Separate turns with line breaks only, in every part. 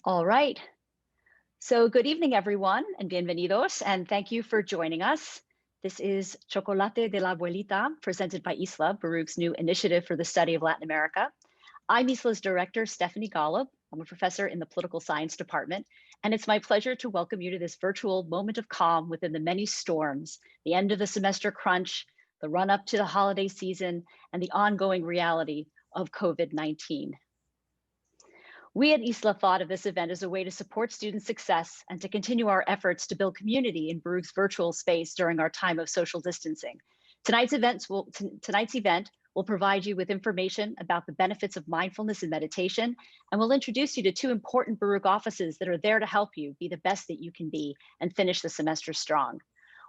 All right. So good evening, everyone, and bienvenidos, and thank you for joining us. This is Chocolate de la Abuelita, presented by ISLA, Baruch's new initiative for the study of Latin America. I'm ISLA's director, Stephanie Golub. I'm a professor in the political science department, and it's my pleasure to welcome you to this virtual moment of calm within the many storms, the end of the semester crunch, the run up to the holiday season, and the ongoing reality of COVID-19. We at ISLA thought of this event as a way to support student success and to continue our efforts to build community in Baruch's virtual space during our time of social distancing. Tonight's event will provide you with information about the benefits of mindfulness and meditation, and we'll introduce you to two important Baruch offices that are there to help you be the best that you can be and finish the semester strong.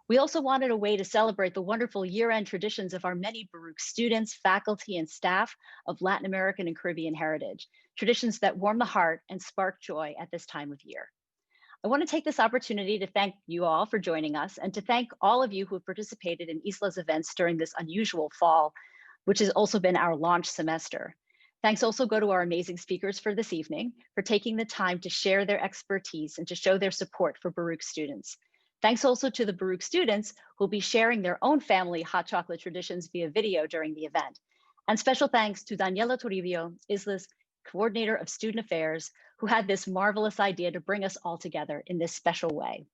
We also wanted a way to celebrate the wonderful year-end traditions of our many Baruch students, faculty, and staff of Latin American and Caribbean heritage, traditions that warm the heart and spark joy at this time of year. I want to take this opportunity to thank you all for joining us and to thank all of you who have participated in ISLA's events during this unusual fall, which has also been our launch semester. Thanks also go to our amazing speakers for this evening for taking the time to share their expertise and to show their support for Baruch students. Thanks also to the Baruch students who'll be sharing their own family hot chocolate traditions via video during the event. And special thanks to Daniela Toribio, ISLA's Coordinator of Student Affairs, who had this marvelous idea to bring us all together in this special way.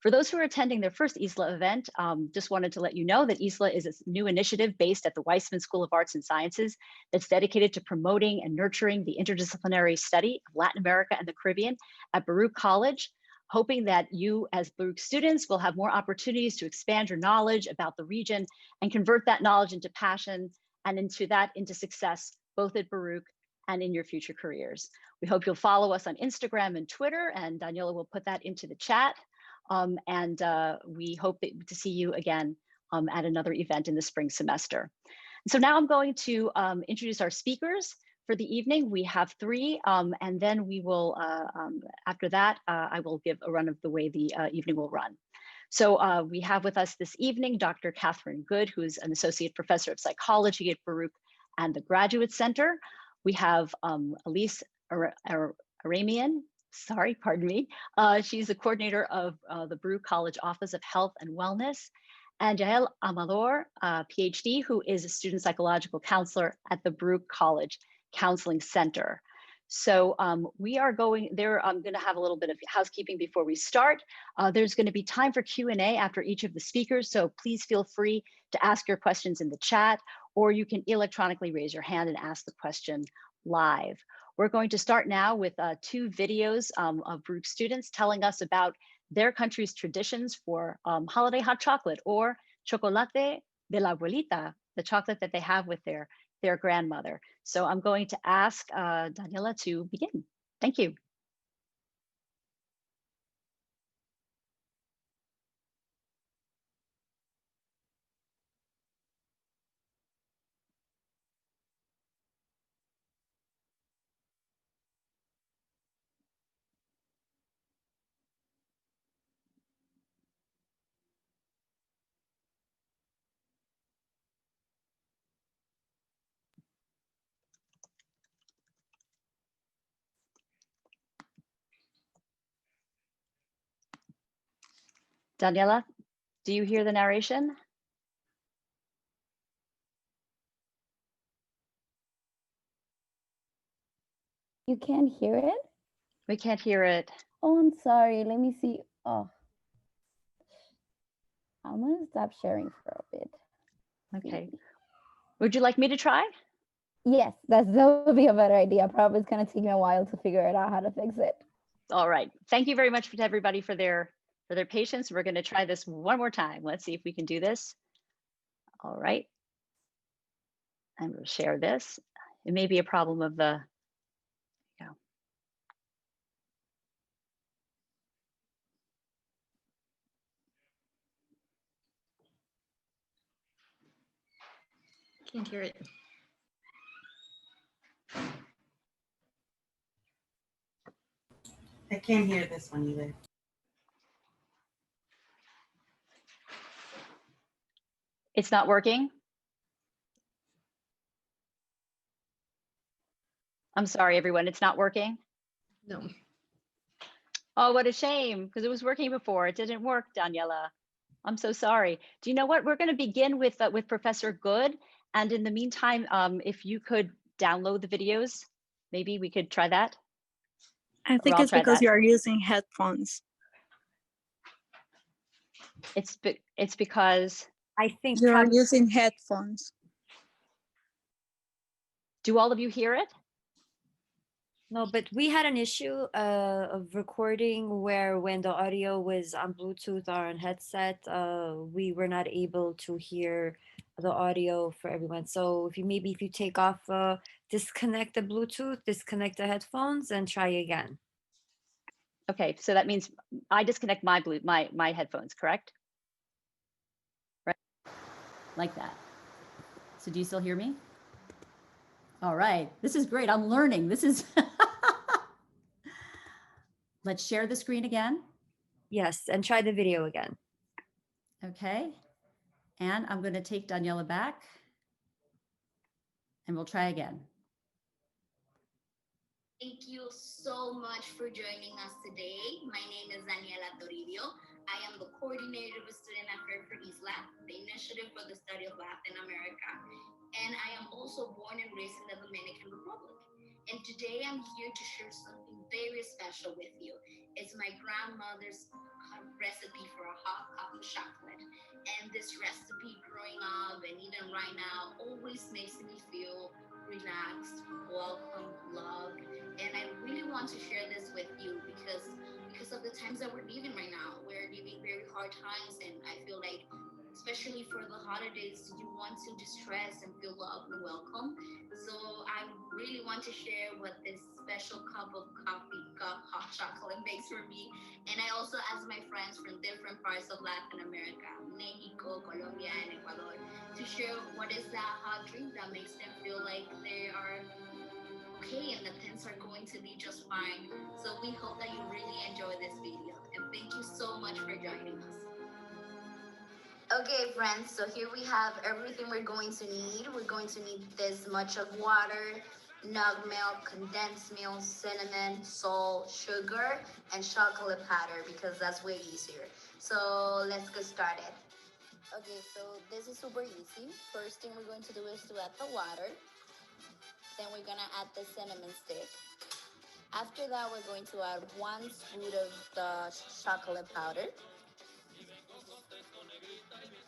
For those who are attending their first ISLA event, just wanted to let you know that ISLA is a new initiative based at the Weissman School of Arts and Sciences that's dedicated to promoting and nurturing the interdisciplinary study of Latin America and the Caribbean at Baruch College, hoping that you as Baruch students will have more opportunities to expand your knowledge about the region and convert that knowledge into passion and into success, both at Baruch and in your future careers. We hope you'll follow us on Instagram and Twitter, and Daniela will put that into the chat. We hope to see you again at another event in the spring semester. So now I'm going to introduce our speakers for the evening. We have three, and then we will, after that, I will give a run of the way the evening will run. So we have with us this evening, Dr. Catherine Good, who is an associate professor of psychology at Baruch and the Graduate Center. We have Elise Aramian, pardon me. She's the coordinator of the Baruch College Office of Health and Wellness, and Yael Amador, PhD, who is a student psychological counselor at the Baruch College Counseling Center. So they're going to have a little bit of housekeeping before we start. There's going to be time for Q&A after each of the speakers, so please feel free to ask your questions in the chat, or you can electronically raise your hand and ask the question live. We're going to start now with two videos of Baruch students telling us about their country's traditions for holiday hot chocolate, or chocolate de la Abuelita, the chocolate that they have with their grandmother. So I'm going to ask Daniela to begin. Thank you. Daniela, do you hear the narration?
You can't hear it?
We can't hear it.
Oh, I'm sorry. Let me see. Oh, I'm gonna stop sharing for a bit.
Okay. Would you like me to try?
Yes, that would be a better idea. Probably it's gonna take me a while to figure it out how to fix it.
All right. Thank you very much to everybody for their patience. We're going to try this one more time. Let's see if we can do this. All right. And we'll share this. It may be a problem of the,
Can't hear it. I can't hear this one either.
It's not working? I'm sorry, everyone, it's not working?
No.
Oh, what a shame, because it was working before. It didn't work, Daniela. I'm so sorry. Do you know what? We're going to begin with Professor Good. And in the meantime, if you could download the videos, maybe we could try that.
I think it's because you are using headphones.
It's because
I think
you're using headphones.
Do all of you hear it?
No, but we had an issue of recording where when the audio was on Bluetooth or on headset, we were not able to hear the audio for everyone. So if you take off, disconnect the Bluetooth, disconnect the headphones, and try again.
Okay, so that means I disconnect my headphones, correct? Right, like that. So do you still hear me? All right, this is great. I'm learning. This is. Let's share the screen again.
Yes, and try the video again.
Okay, and I'm going to take Daniela back, and we'll try again.
Thank you so much for joining us today. My name is Daniela Toribio. I am the coordinator of Student Affairs for ISLA, the initiative for the study of Latin America, and I am also born and raised in the Dominican Republic. And today I'm here to share something very special with you. It's my grandmother's recipe for a hot cup of chocolate. And this recipe growing up and even right now always makes me feel relaxed, welcome, loved. And I really want to share this with you because of the times that we're living right now. We're living very hard times, and I feel like, especially for the holidays, you want to distress and feel loved and welcome. So I really want to share what this special cup of hot chocolate makes for me. And I also ask my friends from different parts of Latin America, Mexico, Colombia, and Ecuador, to share what is that hot drink that makes them feel like they are okay and that things are going to be just fine. So we hope that you really enjoy this video, and thank you so much for joining us. Okay, friends, so here we have everything we're going to need. We're going to need this much of water, nut milk, condensed milk, cinnamon, salt, sugar, and chocolate powder, because that's way easier. So let's get started. Okay, so this is super easy. First thing we're going to do is to add the water. Then we're gonna add the cinnamon stick. After that, we're going to add 1 spoon of the chocolate powder.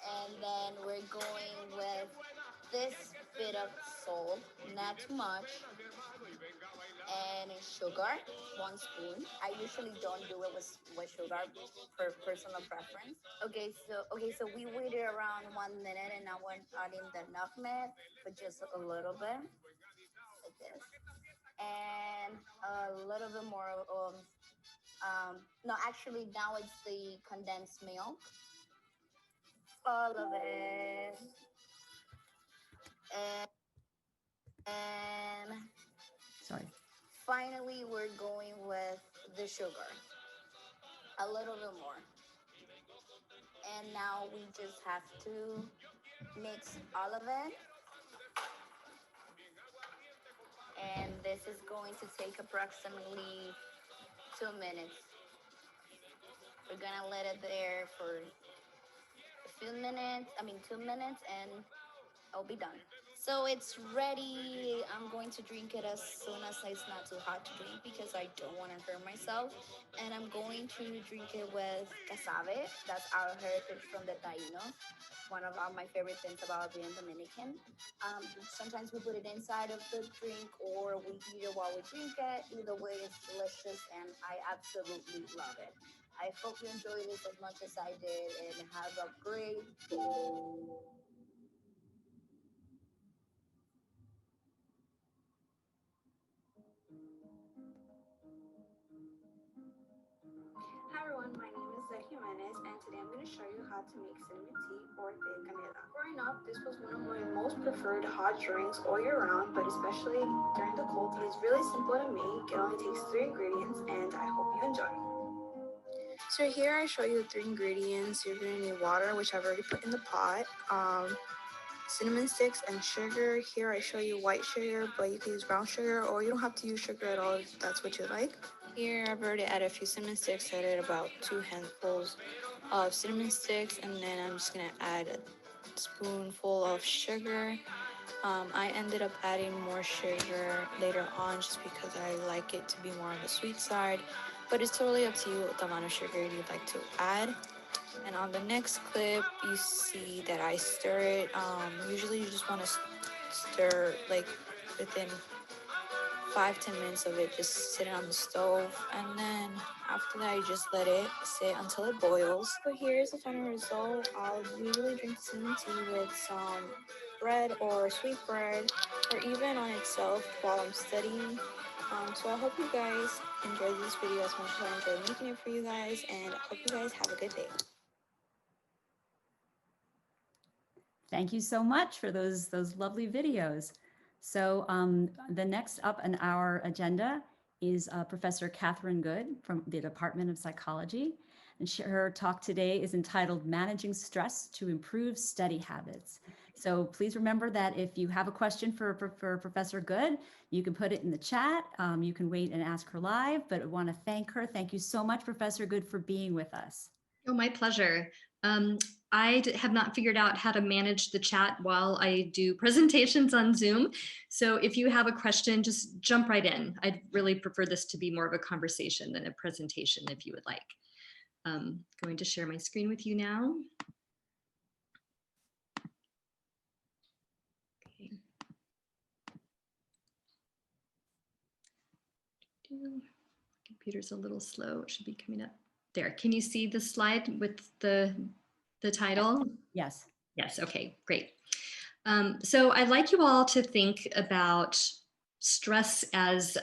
And then we're going with this bit of salt, not too much, and sugar, 1 spoon. I usually don't do it with sugar for personal preference. Okay, so we waited around 1 minute, and now we're adding the nutmeg for just a little bit, like this, and a little bit more of no, actually now it's the condensed milk, all of it, and
Sorry.
finally we're going with the sugar, a little bit more, and now we just have to mix all of it, and this is going to take approximately 2 minutes. We're gonna let it there for a few minutes, 2 minutes, and I'll be done. So it's ready. I'm going to drink it as soon as it's not too hot to drink because I don't want to hurt myself. And I'm going to drink it with cassave. That's our heritage from the Taino. One of my favorite things about being Dominican. Sometimes we put it inside of the drink or we eat it while we drink it. Either way, it's delicious and I absolutely love it. I hope you enjoy this as much as I did and have a great day.
Hi everyone, my name is Zed Jimenez and today I'm going to show you how to make cinnamon tea or té canela. Growing up, this was one of my most preferred hot drinks all year round, but especially during the cold. It is really simple to make. It only takes 3 ingredients and I hope you enjoy. So here I show you the 3 ingredients. You're going to need water, which I've already put in the pot, cinnamon sticks, and sugar. Here I show you white sugar, but you can use brown sugar or you don't have to use sugar at all if that's what you like. Here I've already added a few cinnamon sticks. I added about 2 handfuls of cinnamon sticks, and then I'm just gonna add a spoonful of sugar. I ended up adding more sugar later on just because I like it to be more on the sweet side, but it's totally up to you what the amount of sugar you'd like to add. And on the next clip, you see that I stir it. Usually you just want to stir like within 5-10 minutes of it just sitting on the stove, and then after that you just let it sit until it boils. So here's the final result. I'll usually drink cinnamon tea with some bread or sweet bread, or even on itself while I'm studying. So I hope you guys enjoyed this video as much as I enjoyed making it for you guys, and I hope you guys have a good day.
Thank you so much for those lovely videos. So the next up on our agenda is Professor Catherine Good from the Department of Psychology. And her talk today is entitled Managing Stress to Improve Study Habits. So please remember that if you have a question for Professor Good, you can put it in the chat. You can wait and ask her live, but I want to thank her. Thank you so much, Professor Good, for being with us.
Oh, my pleasure. I have not figured out how to manage the chat while I do presentations on Zoom. So if you have a question, just jump right in. I'd really prefer this to be more of a conversation than a presentation if you would like. Going to share my screen with you now. Okay. Computer's a little slow. It should be coming up. There. Can you see the slide with the title?
Yes.
Yes. Okay, great. So I'd like you all to think about stress as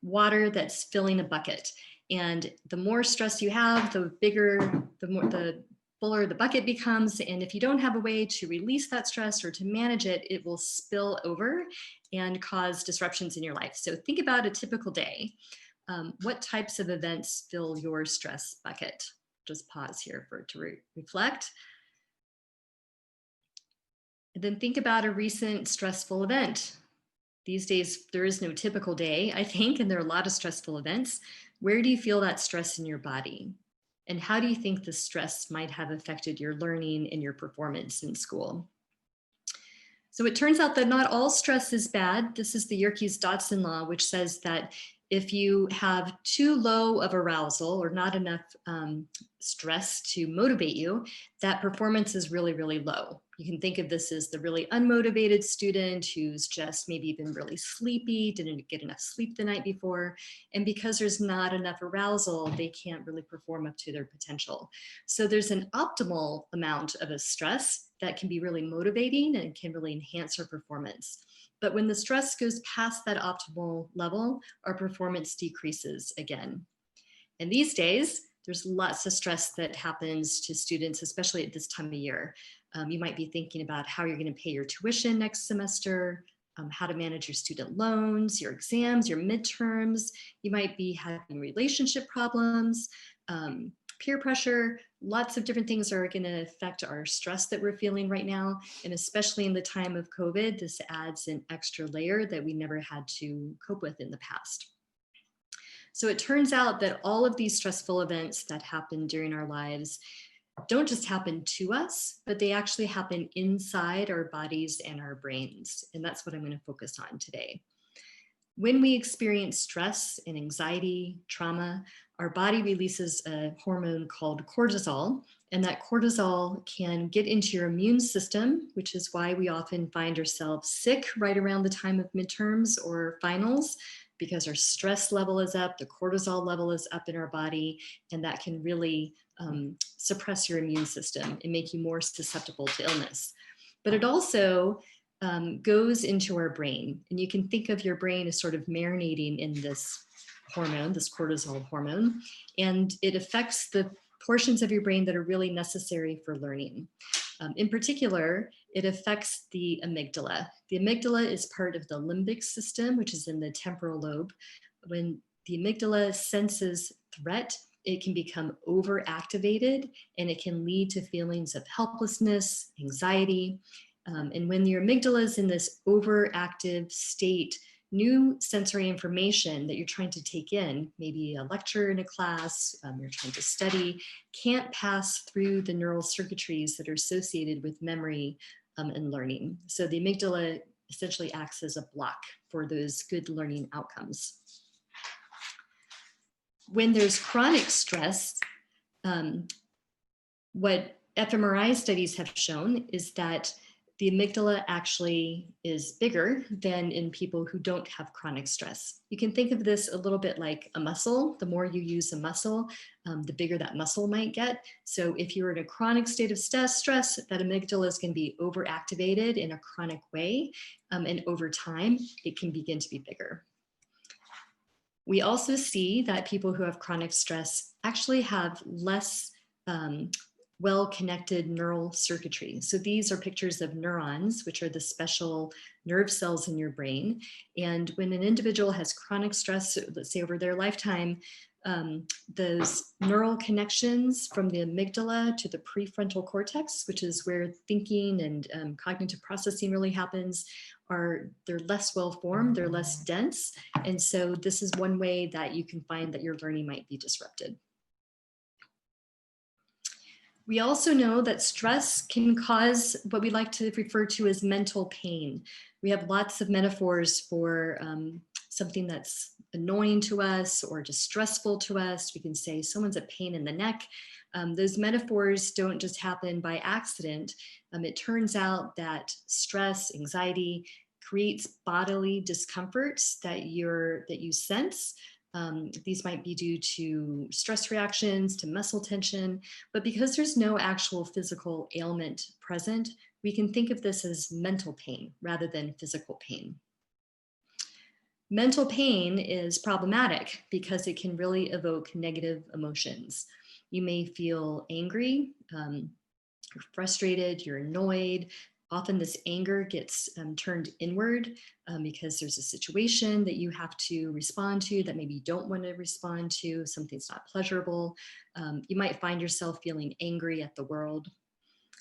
water that's filling a bucket. And the more stress you have, the fuller the bucket becomes. And if you don't have a way to release that stress or to manage it, it will spill over and cause disruptions in your life. So think about a typical day. What types of events fill your stress bucket? Just pause here for it to reflect. And then think about a recent stressful event. These days, there is no typical day, I think, and there are a lot of stressful events. Where do you feel that stress in your body? And how do you think the stress might have affected your learning and your performance in school? So it turns out that not all stress is bad. This is the Yerkes-Dodson law, which says that if you have too low of arousal or not enough stress to motivate you, that performance is really, really low. You can think of this as the really unmotivated student who's just maybe been really sleepy, didn't get enough sleep the night before. And because there's not enough arousal, they can't really perform up to their potential. So there's an optimal amount of a stress that can be really motivating and can really enhance our performance. But when the stress goes past that optimal level, our performance decreases again. And these days, there's lots of stress that happens to students, especially at this time of year. You might be thinking about how you're going to pay your tuition next semester, how to manage your student loans, your exams, your midterms. You might be having relationship problems, peer pressure. Lots of different things are going to affect our stress that we're feeling right now. And especially in the time of COVID, this adds an extra layer that we never had to cope with in the past. So it turns out that all of these stressful events that happen during our lives don't just happen to us, but they actually happen inside our bodies and our brains. And that's what I'm going to focus on today. When we experience stress and anxiety, trauma, our body releases a hormone called cortisol, and that cortisol can get into your immune system, which is why we often find ourselves sick right around the time of midterms or finals, because our stress level is up, the cortisol level is up in our body, and that can really suppress your immune system and make you more susceptible to illness. But it also goes into our brain, and you can think of your brain as sort of marinating in this hormone, this cortisol hormone, and it affects the portions of your brain that are really necessary for learning. In particular, it affects the amygdala. The amygdala is part of the limbic system, which is in the temporal lobe. When the amygdala senses threat, it can become overactivated, and it can lead to feelings of helplessness, anxiety. And when your amygdala is in this overactive state, new sensory information that you're trying to take in, maybe a lecture in a class, you're trying to study, can't pass through the neural circuitries that are associated with memory and learning. So the amygdala essentially acts as a block for those good learning outcomes. When there's chronic stress, what fMRI studies have shown is that the amygdala actually is bigger than in people who don't have chronic stress. You can think of this a little bit like a muscle. The more you use a muscle, the bigger that muscle might get. So if you're in a chronic state of stress, that amygdala is going to be overactivated in a chronic way. And over time, it can begin to be bigger. We also see that people who have chronic stress actually have less well-connected neural circuitry. So these are pictures of neurons, which are the special nerve cells in your brain. And when an individual has chronic stress, let's say over their lifetime, those neural connections from the amygdala to the prefrontal cortex, which is where thinking and cognitive processing really happens, they're less well formed, they're less dense. And so this is one way that you can find that your learning might be disrupted. We also know that stress can cause what we like to refer to as mental pain. We have lots of metaphors for something that's annoying to us or just stressful to us. We can say someone's a pain in the neck. Those metaphors don't just happen by accident. It turns out that stress, anxiety creates bodily discomforts that you sense. These might be due to stress reactions, to muscle tension, but because there's no actual physical ailment present, we can think of this as mental pain rather than physical pain. Mental pain is problematic because it can really evoke negative emotions. You may feel angry, you're frustrated, you're annoyed. Often this anger gets turned inward because there's a situation that you have to respond to that maybe you don't want to respond to, something's not pleasurable. You might find yourself feeling angry at the world.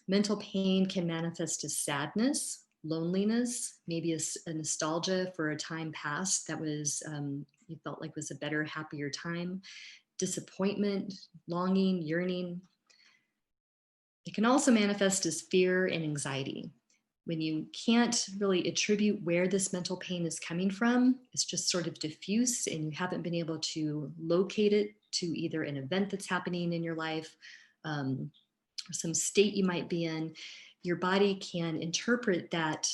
Mental pain can manifest as sadness, loneliness, maybe a nostalgia for a time past that was you felt like was a better, happier time, disappointment, longing, yearning. It can also manifest as fear and anxiety. When you can't really attribute where this mental pain is coming from, it's just sort of diffuse and you haven't been able to locate it to either an event that's happening in your life or some state you might be in, your body can interpret that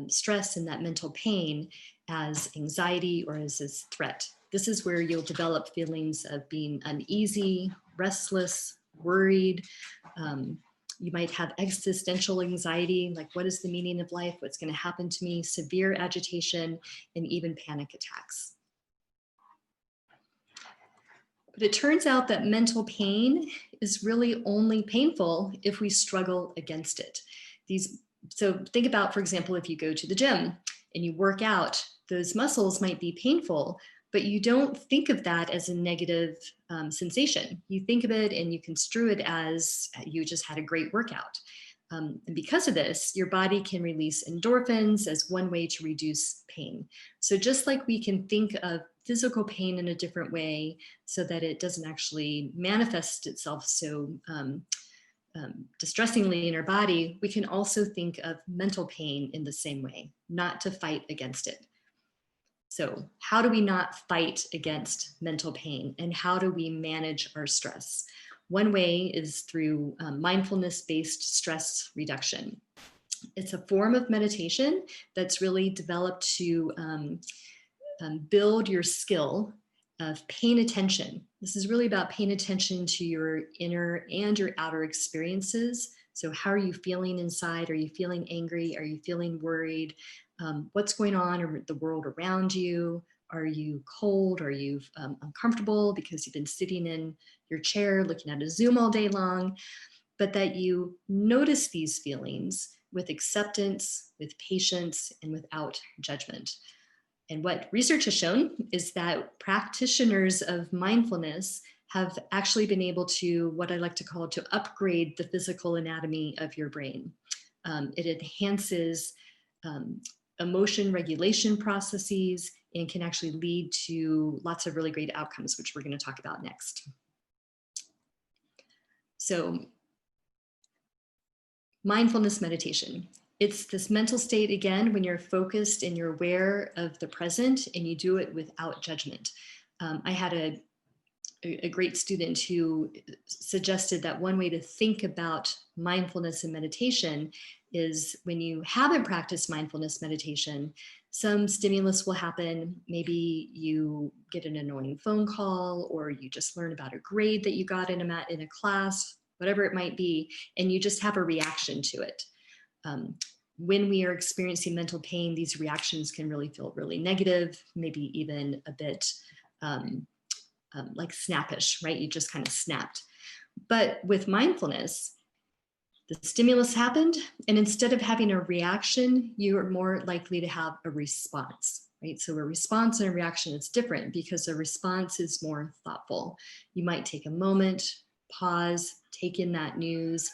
stress and that mental pain as anxiety or as a threat. This is where you'll develop feelings of being uneasy, restless, worried. You might have existential anxiety, like what is the meaning of life? What's going to happen to me? Severe agitation and even panic attacks. But it turns out that mental pain is really only painful if we struggle against it. So think about, for example, if you go to the gym and you work out, those muscles might be painful, but you don't think of that as a negative sensation. You think of it and you construe it as you just had a great workout. And because of this, your body can release endorphins as one way to reduce pain. So just like we can think of physical pain in a different way so that it doesn't actually manifest itself so distressingly in our body, we can also think of mental pain in the same way, not to fight against it. So how do we not fight against mental pain and how do we manage our stress? One way is through mindfulness-based stress reduction. It's a form of meditation that's really developed to build your skill of paying attention. This is really about paying attention to your inner and your outer experiences. So how are you feeling inside? Are you feeling angry? Are you feeling worried? What's going on in the world around you? Are you cold? Are you uncomfortable because you've been sitting in your chair looking at a Zoom all day long? But that you notice these feelings with acceptance, with patience, and without judgment. And what research has shown is that practitioners of mindfulness have actually been able to, what I like to call, to upgrade the physical anatomy of your brain. It enhances emotion regulation processes and can actually lead to lots of really great outcomes, which we're going to talk about next. So mindfulness meditation. It's this mental state, again, when you're focused and you're aware of the present and you do it without judgment. I had a great student who suggested that one way to think about mindfulness and meditation is when you haven't practiced mindfulness meditation, some stimulus will happen. Maybe you get an annoying phone call, or you just learn about a grade that you got in a class, whatever it might be, and you just have a reaction to it. When we are experiencing mental pain, these reactions can really feel really negative, maybe even a bit like snappish, right? You just kind of snapped. But with mindfulness, the stimulus happened, and instead of having a reaction, you are more likely to have a response, right? So a response and a reaction is different because a response is more thoughtful. You might take a moment, pause, take in that news,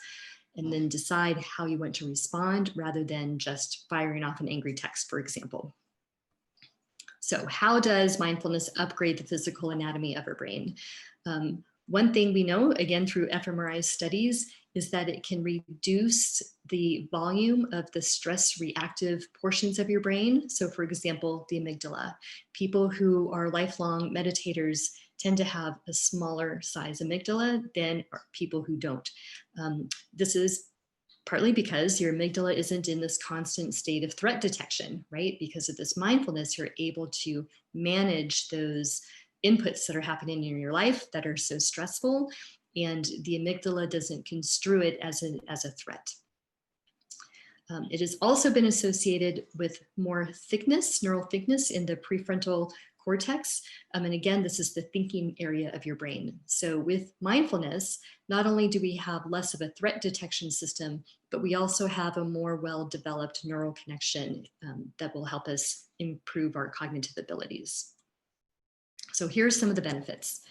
and then decide how you want to respond rather than just firing off an angry text, for example. So how does mindfulness upgrade the physical anatomy of our brain? One thing we know, again, through fMRI studies, is that it can reduce the volume of the stress reactive portions of your brain. So for example, the amygdala. People who are lifelong meditators tend to have a smaller size amygdala than people who don't. This is partly because your amygdala isn't in this constant state of threat detection, right? Because of this mindfulness, you're able to manage those inputs that are happening in your life that are so stressful, and the amygdala doesn't construe it as a threat. It has also been associated with more thickness, neural thickness in the prefrontal cortex. And again, this is the thinking area of your brain. So with mindfulness, not only do we have less of a threat detection system, but we also have a more well-developed neural connection that will help us improve our cognitive abilities. So here's some of the benefits.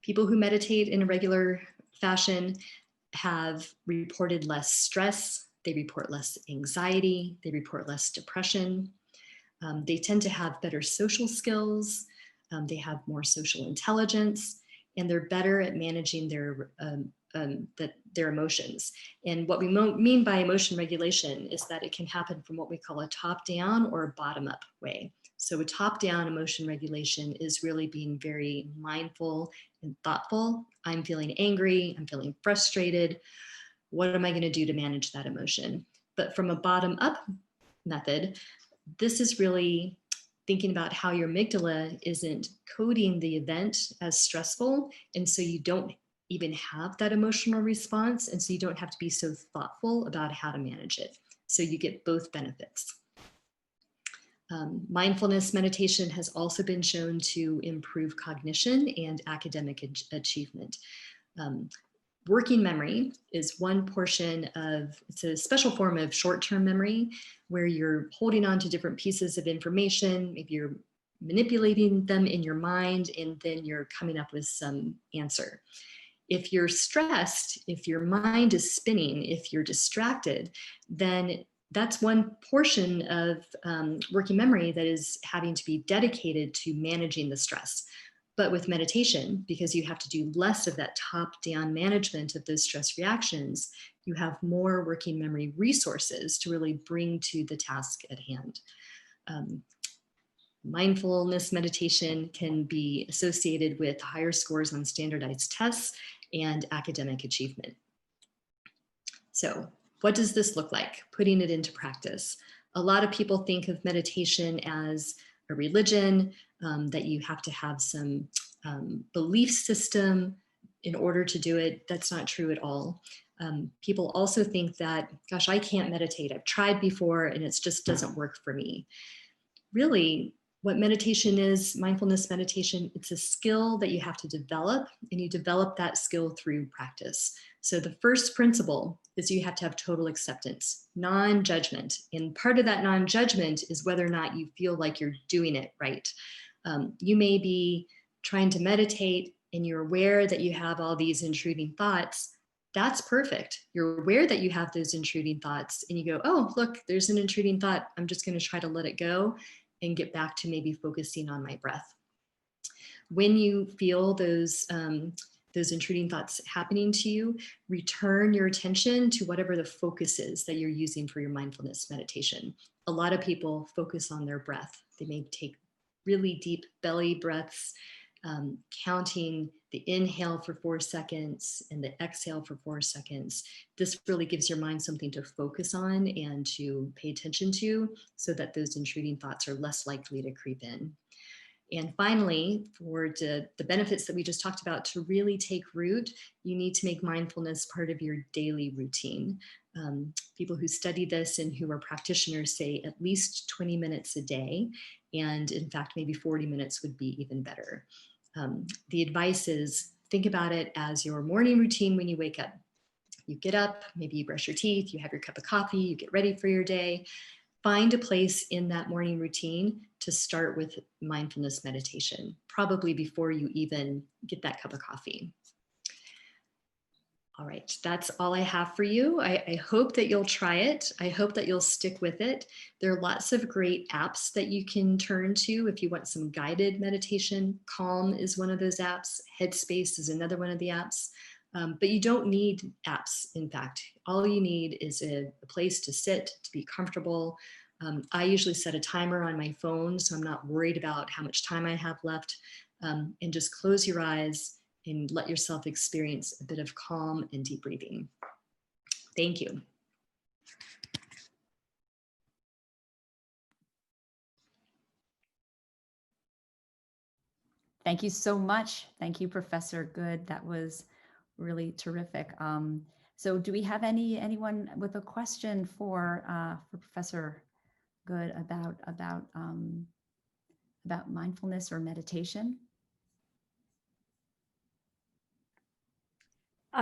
People who meditate in a regular fashion have reported less stress, they report less anxiety, they report less depression. They tend to have better social skills, they have more social intelligence, and they're better at managing their emotions. And what we mean by emotion regulation is that it can happen from what we call a top-down or a bottom-up way. So a top-down emotion regulation is really being very mindful and thoughtful. I'm feeling angry, I'm feeling frustrated. What am I going to do to manage that emotion? But from a bottom-up method, this is really thinking about how your amygdala isn't coding the event as stressful, and so you don't even have that emotional response, and so you don't have to be so thoughtful about how to manage it. So you get both benefits. Mindfulness meditation has also been shown to improve cognition and academic achievement. Working memory is one portion of, it's a special form of short-term memory where you're holding on to different pieces of information, maybe you're manipulating them in your mind, and then you're coming up with some answer. If you're stressed, if your mind is spinning, if you're distracted, then that's one portion of working memory that is having to be dedicated to managing the stress. But with meditation, because you have to do less of that top-down management of those stress reactions, you have more working memory resources to really bring to the task at hand. Mindfulness meditation can be associated with higher scores on standardized tests and academic achievement. So what does this look like? Putting it into practice. A lot of people think of meditation as a religion, that you have to have some belief system in order to do it. That's not true at all. People also think that, gosh, I can't meditate. I've tried before and it just doesn't work for me. Really, what meditation is, mindfulness meditation, it's a skill that you have to develop, and you develop that skill through practice. So the first principle is you have to have total acceptance, non-judgment. And part of that non-judgment is whether or not you feel like you're doing it right. You may be trying to meditate and you're aware that you have all these intruding thoughts, that's perfect. You're aware that you have those intruding thoughts and you go, oh, look, there's an intruding thought. I'm just going to try to let it go and get back to maybe focusing on my breath. When you feel those intruding thoughts happening to you, return your attention to whatever the focus is that you're using for your mindfulness meditation. A lot of people focus on their breath. They may take really deep belly breaths, counting the inhale for 4 seconds and the exhale for 4 seconds. This really gives your mind something to focus on and to pay attention to so that those intruding thoughts are less likely to creep in. And finally, for the benefits that we just talked about to really take root, you need to make mindfulness part of your daily routine. People who study this and who are practitioners say at least 20 minutes a day. And in fact, maybe 40 minutes would be even better. The advice is think about it as your morning routine when you wake up. You get up, maybe you brush your teeth, you have your cup of coffee, you get ready for your day. Find a place in that morning routine to start with mindfulness meditation, probably before you even get that cup of coffee. All right, that's all I have for you. I hope that you'll try it. I hope that you'll stick with it. There are lots of great apps that you can turn to if you want some guided meditation. Calm is one of those apps. Headspace is another one of the apps. But you don't need apps, in fact. All you need is a place to sit, to be comfortable. I usually set a timer on my phone, so I'm not worried about how much time I have left. And just close your eyes and let yourself experience a bit of calm and deep breathing. Thank you.
Thank you so much. Thank you, Professor Good. That was really terrific. So do we have anyone with a question for Professor Good about mindfulness or meditation?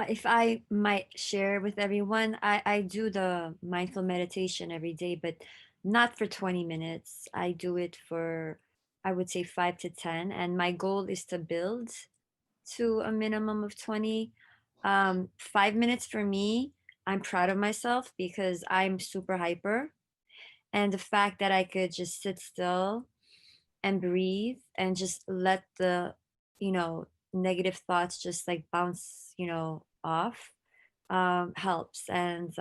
If I might share with everyone, I do the mindful meditation every day, but not for 20 minutes. I do it for, I would say 5 to 10. And my goal is to build to a minimum of 20. 5 minutes for me, I'm proud of myself because I'm super hyper. And the fact that I could just sit still and breathe and just let the, negative thoughts just like bounce, off, helps. And,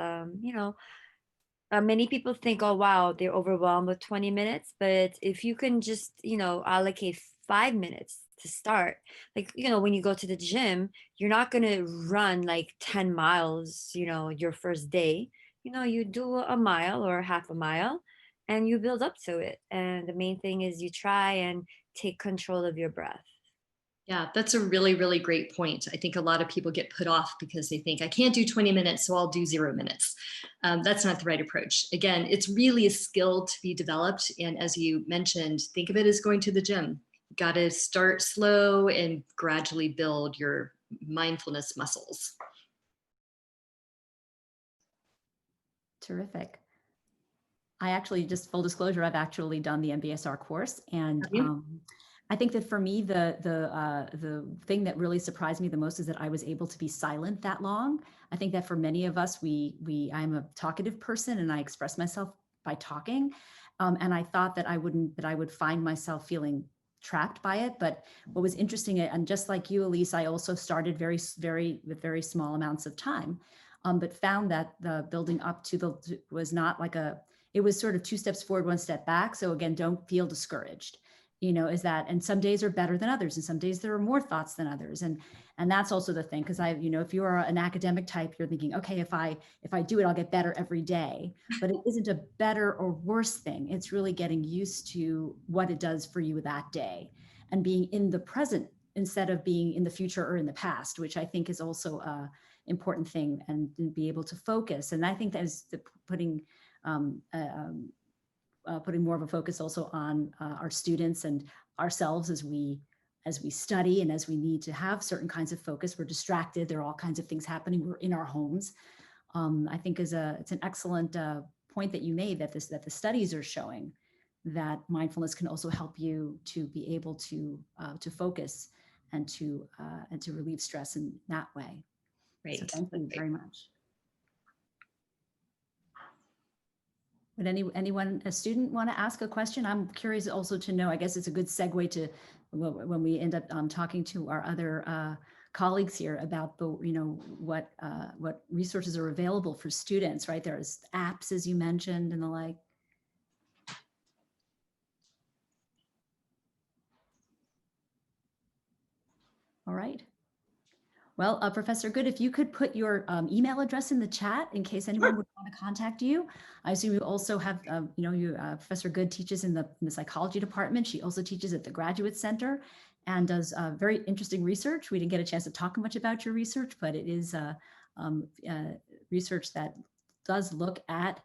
many people think, oh, wow, they're overwhelmed with 20 minutes. But if you can just, allocate 5 minutes to start, like, when you go to the gym, you're not going to run like 10 miles, your first day. You do a mile or half a mile and you build up to it. And the main thing is you try and take control of your breath.
Yeah, that's a really, really great point. I think a lot of people get put off because they think I can't do 20 minutes, so I'll do 0 minutes. That's not the right approach. Again, it's really a skill to be developed. And as you mentioned, think of it as going to the gym. You've got to start slow and gradually build your mindfulness muscles.
Terrific. I actually, just full disclosure, I've actually done the MBSR course, and I think that for me, the thing that really surprised me the most is that I was able to be silent that long. I think that for many of us, I'm a talkative person and I express myself by talking. And I thought that I would find myself feeling trapped by it. But what was interesting, and just like you, Elise, I also started with very small amounts of time, but found that the building up to was not like it was sort of 2 steps forward, 1 step back. So again, don't feel discouraged. And some days are better than others, and some days there are more thoughts than others. And that's also the thing, because if you are an academic type, you're thinking, okay, if I do it, I'll get better every day. But it isn't a better or worse thing. It's really getting used to what it does for you that day and being in the present instead of being in the future or in the past, which I think is also a important thing, and be able to focus. And I think that is putting more of a focus also on our students and ourselves as we study and as we need to have certain kinds of focus. We're distracted. There are all kinds of things happening. We're in our homes. I think it's an excellent point that you made, that the studies are showing that mindfulness can also help you to be able to focus and to relieve stress in that way.
Right.
So thank you very much. Would anyone, a student, want to ask a question? I'm curious also to know, I guess it's a good segue to when we end up talking to our other colleagues here about the, what resources are available for students, right? There's apps, as you mentioned, and the like. All right. Well, Professor Good, if you could put your email address in the chat in case anyone would want to contact you. I assume you also have, Professor Good teaches in the psychology department. She also teaches at the Graduate Center and does very interesting research. We didn't get a chance to talk much about your research, but it is research that does look at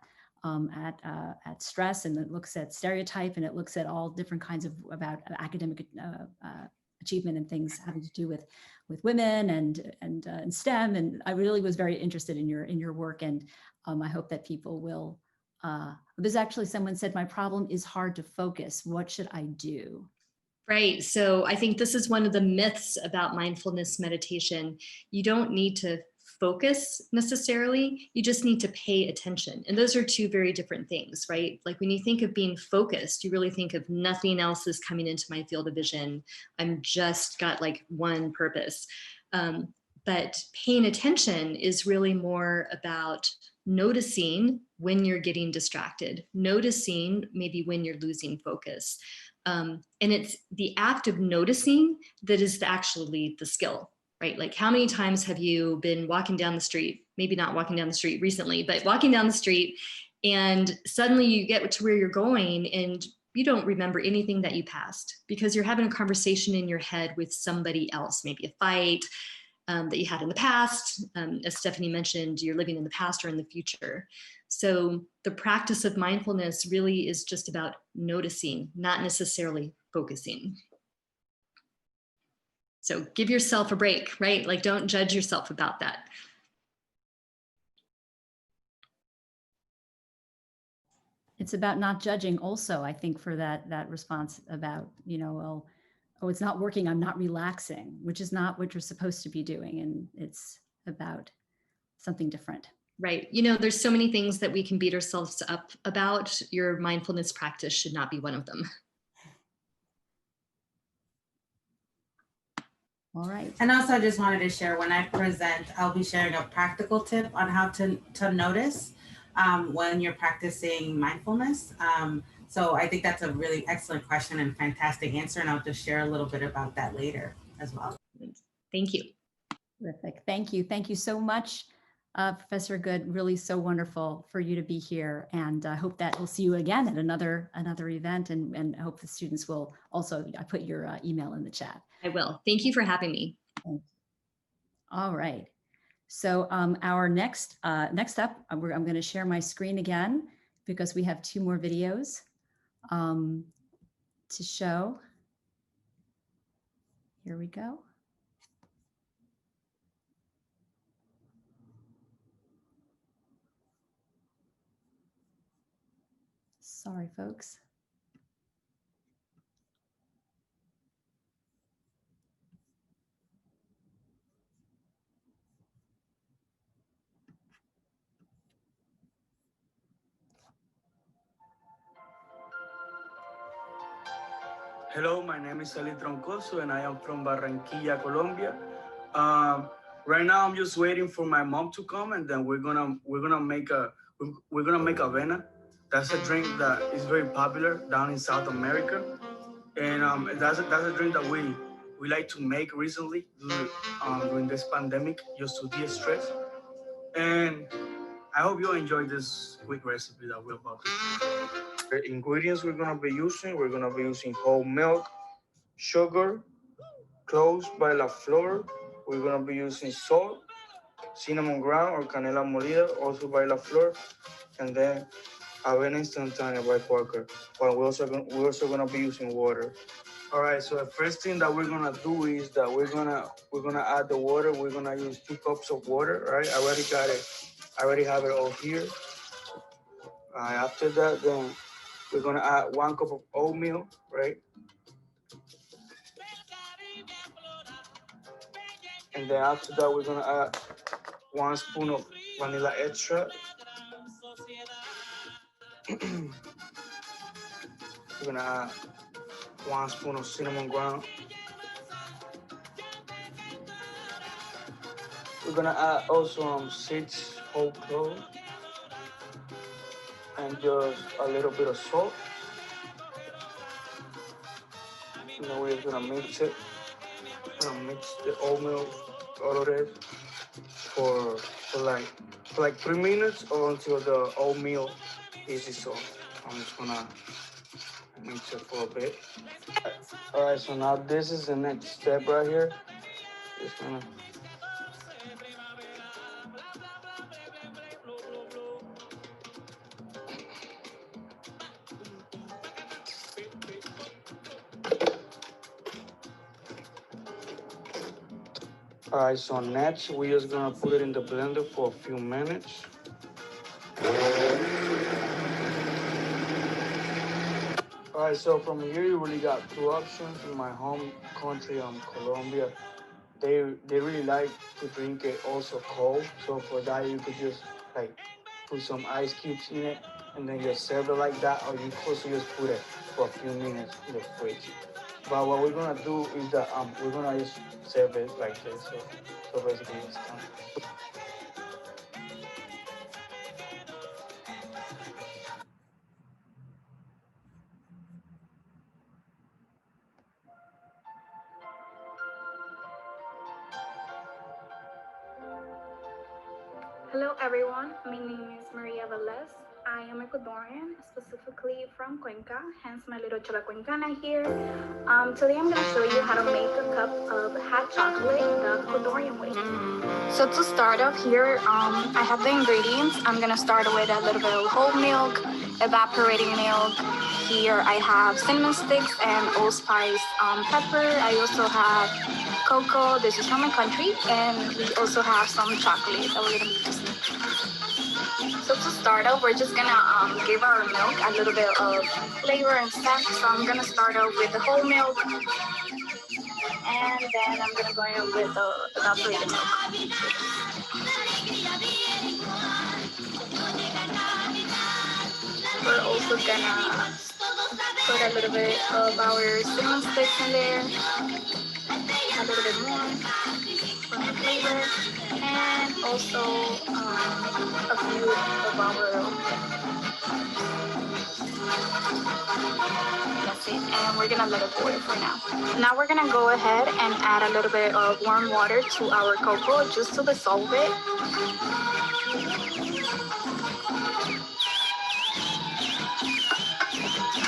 stress, and it looks at stereotype, and it looks at all different kinds of about academic achievement and things having to do with women and STEM. And I really was very interested in your work, and I hope that people will. There's actually someone said, my problem is hard to focus. What should I do?
Right. So I think this is one of the myths about mindfulness meditation. You don't need to focus necessarily, you just need to pay attention. And those are two very different things, right? Like when you think of being focused, you really think of nothing else is coming into my field of vision. I'm just got like one purpose. But paying attention is really more about noticing when you're getting distracted, noticing maybe when you're losing focus. And it's the act of noticing that is actually the skill, right? Like how many times have you been walking down the street, maybe not walking down the street recently, but walking down the street, and suddenly you get to where you're going and you don't remember anything that you passed because you're having a conversation in your head with somebody else, maybe a fight that you had in the past. As Stephanie mentioned, you're living in the past or in the future. So the practice of mindfulness really is just about noticing, not necessarily focusing. So give yourself a break, right? Like don't judge yourself about that.
It's about not judging also, I think, for that response about, well, oh, it's not working, I'm not relaxing, which is not what you're supposed to be doing. And it's about something different.
Right. There's so many things that we can beat ourselves up about. Your mindfulness practice should not be one of them.
All right.
And also I just wanted to share, when I present, I'll be sharing a practical tip on how to notice when you're practicing mindfulness. So I think that's a really excellent question and fantastic answer. And I'll just share a little bit about that later as well.
Thank you.
Terrific. Thank you. Thank you so much, Professor Good. Really so wonderful for you to be here. And I hope that we'll see you again at another event. And I hope the students will also, I put your email in the chat.
I will. Thank you for having me.
All right. So our next up, I'm going to share my screen again because we have 2 more videos to show. Here we go. Sorry, folks.
Hello, my name is Ali Troncoso and I am from Barranquilla, Colombia. Right now I'm just waiting for my mom to come, and then we're gonna make a avena. That's a drink that is very popular down in South America, and that's a drink that we like to make recently during this pandemic, just to de-stress. And I hope you enjoy this quick recipe that we're about to do. The ingredients we're gonna be using whole milk, sugar, cloves by la flor. We're gonna be using salt, cinnamon ground or canela molida, also by la flor, and then avena instantánea by Quaker. But we're also gonna be using water. All right. So the first thing that we're gonna do is that we're gonna add the water. We're gonna use 2 cups of water. Right. I already got it. I already have it all here. After that, then we're gonna add 1 cup of oatmeal, right? And then after that, we're gonna add 1 spoon of vanilla extract. We're gonna add 1 spoon of cinnamon ground. We're gonna add also 6 whole cloves and just a little bit of salt. And then we're gonna mix it. Gonna mix the oatmeal, all of it, for like 3 minutes or until the oatmeal is dissolved. I'm just gonna mix it for a bit. All right, so now this is the next step right here. Just gonna All right, so next we're just gonna put it in the blender for a few minutes. All right, so from here you really got 2 options. In my home country, Colombia, they really like to drink it also cold. So for that you could just like put some ice cubes in it and then just serve it like that, or you could also just put it for a few minutes in the fridge. But what we're gonna do is that we're gonna just serve it like this. So basically it's done.
Hello everyone, my name is Maria Velez. I am Ecuadorian, specifically from Cuenca, hence my little chola cuencana here. Today I'm going to show you how to make a cup of hot chocolate the Ecuadorian way. So to start off here, I have the ingredients. I'm going to start with a little bit of whole milk, evaporating milk. Here I have cinnamon sticks and allspice pepper. I also have cocoa, this is from my country, and we also have some chocolate that we're going to be using. So to start off, we're just gonna give our milk a little bit of flavor and scent. So I'm gonna start off with the whole milk, and then I'm gonna go in with the evaporated milk. We're also gonna put a little bit of our cinnamon sticks in there, a little bit more for the flavor, and also a few of our. That's it, and we're gonna let it boil for now. Now we're gonna go ahead and add a little bit of warm water to our cocoa just to dissolve it.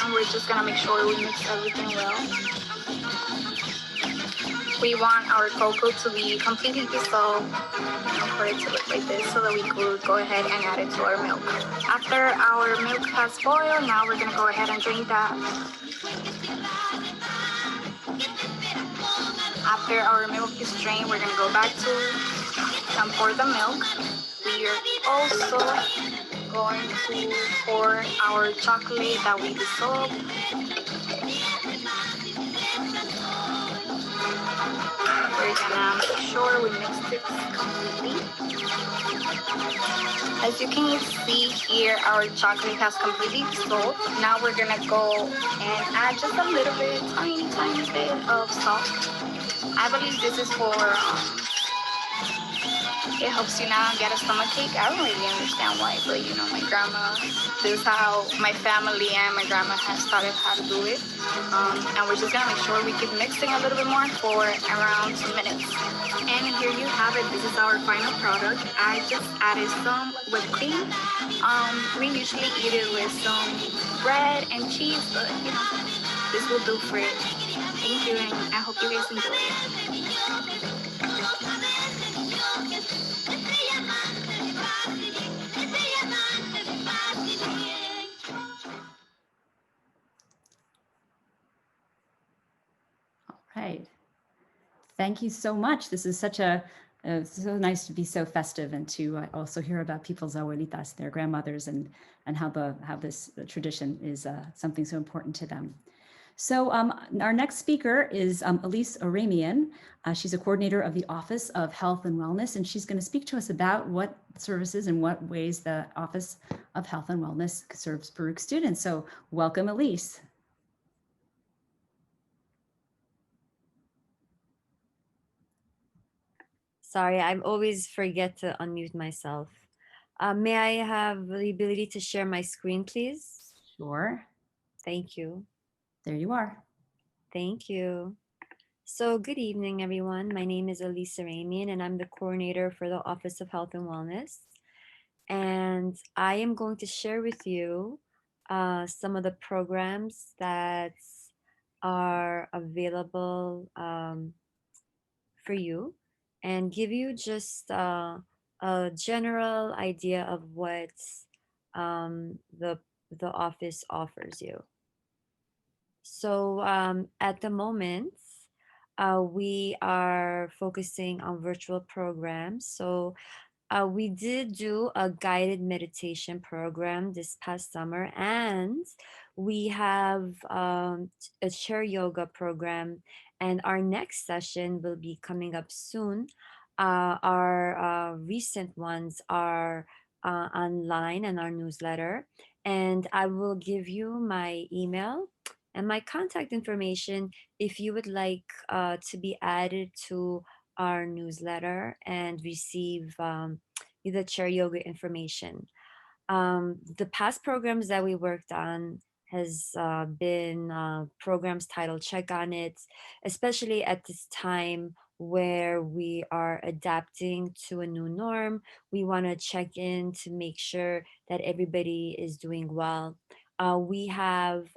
And we're just gonna make sure we mix everything well. We want our cocoa to be completely dissolved, for it to look like this, so that we could go ahead and add it to our milk. After our milk has boiled, now we're gonna go ahead and drink that. After our milk is drained, we're gonna go back to and pour the milk. We are also going to pour our chocolate that we dissolved. We're gonna make sure we mix it completely. As you can see here, our chocolate has completely dissolved. Now we're gonna go and add just a little bit, tiny bit of salt. I believe this is for, it helps you not get a stomachache. I don't really understand why, but you know, my grandma, this is how my family and my grandma has started how to do it. And we're just gonna make sure we keep mixing a little bit more for around 2 minutes. And here you have it. This is our final product. I just added some whipped cream. We usually eat it with some bread and cheese, but you know, this will do for it. Thank you, and I hope you guys enjoy it.
Right. Thank you so much. This is such so nice to be so festive and to also hear about people's abuelitas, their grandmothers, and how this tradition is something so important to them. So our next speaker is Elise Aramian. She's a coordinator of the Office of Health and Wellness, and she's going to speak to us about what services and what ways the Office of Health and Wellness serves Baruch students. So welcome, Elise.
Sorry, I always forget to unmute myself. May I have the ability to share my screen, please?
Sure.
Thank you.
There you are.
Thank you. So good evening, everyone. My name is Elisa Ramian, and I'm the coordinator for the Office of Health and Wellness. And I am going to share with you some of the programs that are available for you and give you just a general idea of what the office offers you. So at the moment, we are focusing on virtual programs. So we did do a guided meditation program this past summer, and we have a chair yoga program, and our next session will be coming up soon. Our recent ones are online in our newsletter, and I will give you my email and my contact information if you would like to be added to our newsletter and receive the chair yoga information. The past programs that we worked on has been programs titled Check on It, especially at this time where we are adapting to a new norm. We want to check in to make sure that everybody is doing well. We have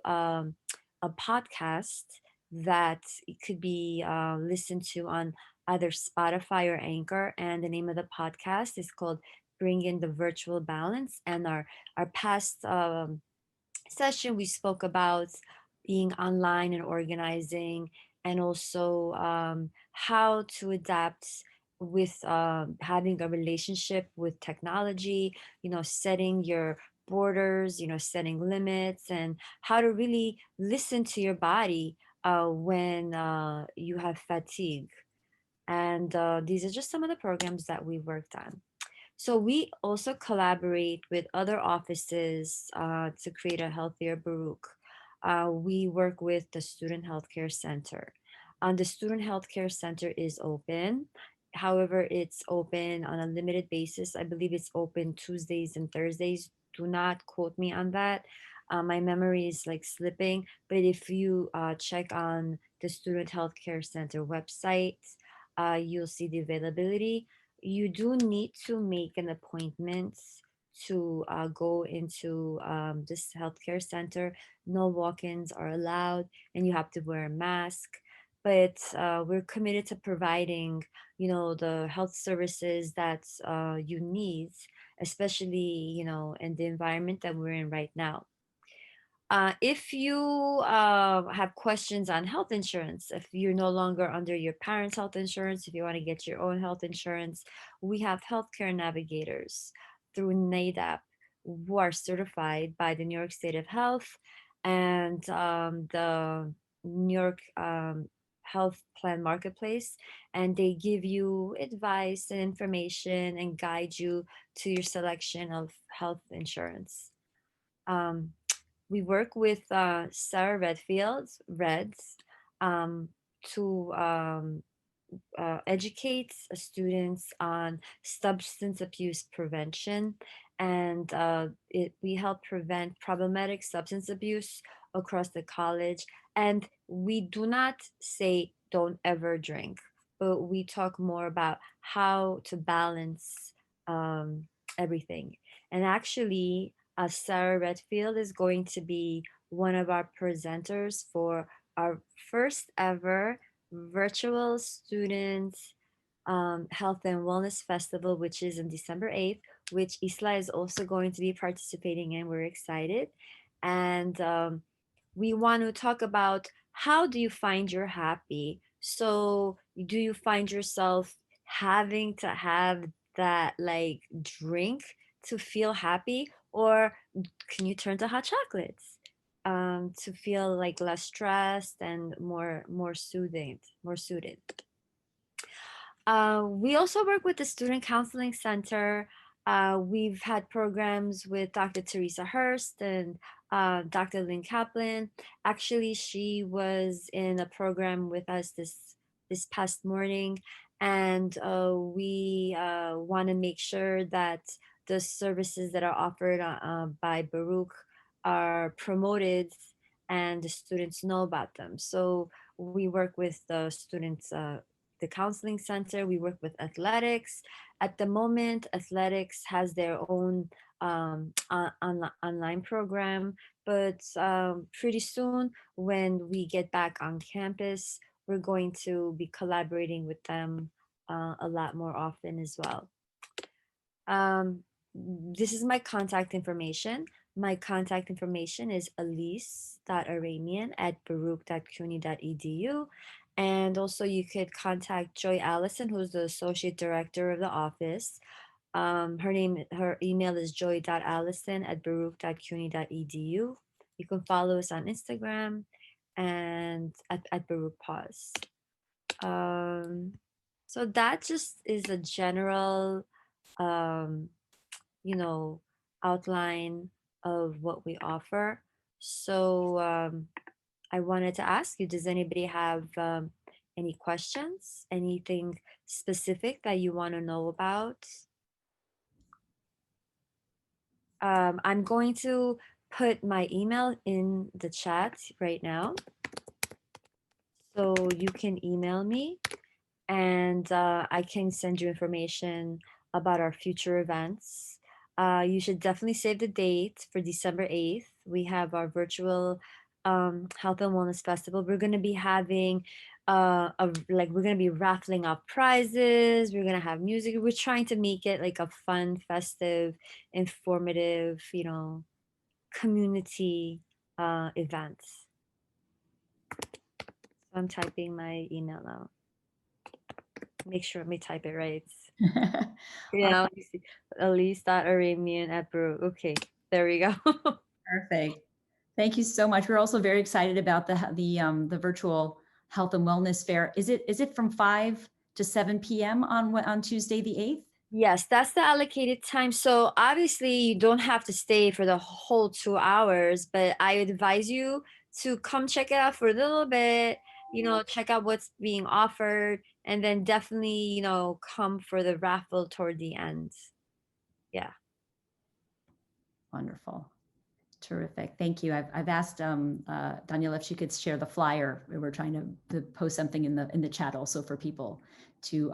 a podcast that could be listened to on either Spotify or Anchor, and the name of the podcast is called Bring in the Virtual Balance. And our past session, we spoke about being online and organizing, and also how to adapt with having a relationship with technology, setting your borders, setting limits, and how to really listen to your body when you have fatigue. And these are just some of the programs that we worked on. So we also collaborate with other offices to create a healthier Baruch. We work with the Student Healthcare Center. The Student Healthcare Center is open. However, it's open on a limited basis. I believe it's open Tuesdays and Thursdays. Do not quote me on that. My memory is like slipping. But if you check on the Student Healthcare Center website, you'll see the availability. You do need to make an appointment to go into this healthcare center. No walk-ins are allowed, and you have to wear a mask. But we're committed to providing, the health services that you need, especially, in the environment that we're in right now. If you have questions on health insurance, if you're no longer under your parents' health insurance, if you want to get your own health insurance, we have healthcare navigators through NADAP who are certified by the New York State of Health and the New York Health Plan Marketplace, and they give you advice and information and guide you to your selection of health insurance. We work with Sarah Reds, to educate students on substance abuse prevention, and we help prevent problematic substance abuse across the college. And we do not say don't ever drink, but we talk more about how to balance everything. And actually, Sarah Redfield is going to be one of our presenters for our first ever virtual student health and wellness festival, which is on December 8th, which ISLA is also going to be participating in. We're excited. And we want to talk about how do you find you're happy? So do you find yourself having to have that like drink to feel happy, or can you turn to hot chocolates? to feel like less stressed and more suited. We also work with the Student Counseling Center. We've had programs with Dr. Teresa Hurst and Dr. Lynn Kaplan. Actually, she was in a program with us this past morning, and we want to make sure that the services that are offered by Baruch are promoted and the students know about them. So we work with the students, the counseling center. We work with athletics. At the moment, athletics has their own online program, but pretty soon when we get back on campus, we're going to be collaborating with them a lot more often as well. This is my contact information. My contact information is elise.aramian@baruch.cuny.edu. And also you could contact Joy Allison, who's the Associate Director of the office. Her email is joy.allison@baruch.cuny.edu. You can follow us on Instagram and at Baruch Pause. So that just is a general, outline of what we offer. So I wanted to ask you, does anybody have any questions, anything specific that you want to know about? I'm going to put my email in the chat right now. So you can email me and I can send you information about our future events. You should definitely save the date for December 8th. We have our virtual Health and Wellness Festival. We're going to be having we're going to be raffling off prizes. We're going to have music. We're trying to make it like a fun, festive, informative, community event. So I'm typing my email now. Make sure let me type it right. Yeah, elise.aramian@baruch. Okay, there we go.
Perfect. Thank you so much. We're also very excited about the virtual health and wellness fair. Is it from 5 to 7 p.m. on Tuesday the 8th?
Yes, that's the allocated time. So obviously you don't have to stay for the whole 2 hours, but I advise you to come check it out for a little bit, check out what's being offered, and then definitely, come for the raffle toward the end. Yeah.
Wonderful. Terrific. Thank you. I've asked Daniela if she could share the flyer. We're trying to post something in the chat also for people to,